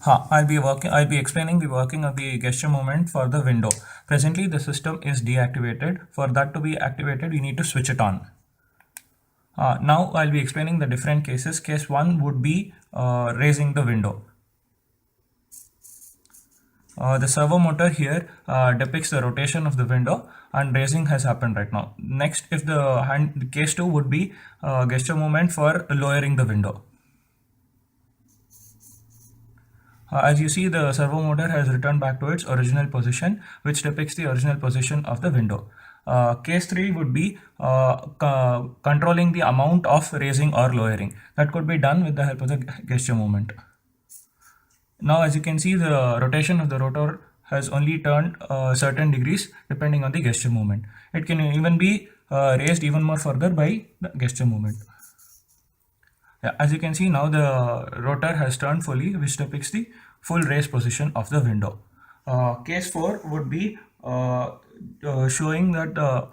I'll be explaining the working of the gesture movement for the window. Presently, the system is deactivated. For that to be activated, you need to switch it on. Now I'll be explaining the different cases. Case 1 would be raising the window. The servo motor here depicts the rotation of the window, and raising has happened right now. Next, if the case 2 would be gesture movement for lowering the window. As you see, the servo motor has returned back to its original position, which depicts the original position of the window. Case 3 would be controlling the amount of raising or lowering. That could be done with the help of the gesture movement. Now, as you can see, the rotation of the rotor has only turned certain degrees depending on the gesture movement. It can even be raised even more further by the gesture movement. Yeah, as you can see, now the rotor has turned fully, which depicts the full raised position of the window. Case 4 would be showing that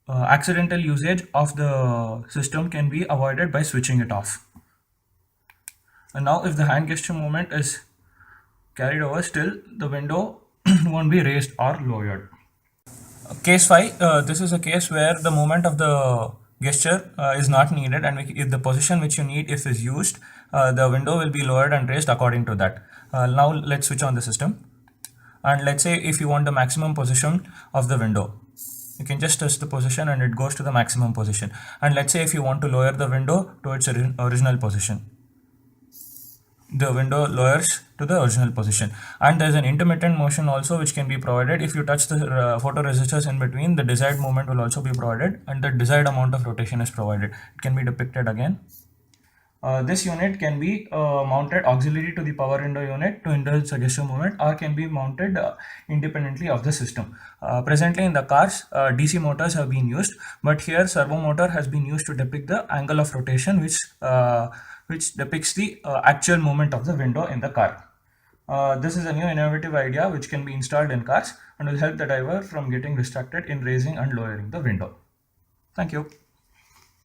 accidental usage of the system can be avoided by switching it off. And now if the hand gesture movement is carried over, still the window won't be raised or lowered. Case 5, this is a case where the movement of the gesture is not needed, and if the position which you need if is used, the window will be lowered and raised according to that. Now let's switch on the system, and let's say if you want the maximum position of the window, you can just touch the position and it goes to the maximum position. And let's say if you want to lower the window to its original position, the window lowers to the original position. And there's an intermittent motion also which can be provided. If you touch the photoresistors in between, the desired movement will also be provided, and the desired amount of rotation is provided. It can be depicted again. This unit can be mounted auxiliary to the power window unit to indulge the gesture movement, or can be mounted independently of the system. Presently in the cars, DC motors have been used, but here servo motor has been used to depict the angle of rotation which depicts the actual movement of the window in the car. This is a new innovative idea which can be installed in cars and will help the driver from getting distracted in raising and lowering the window. Thank you.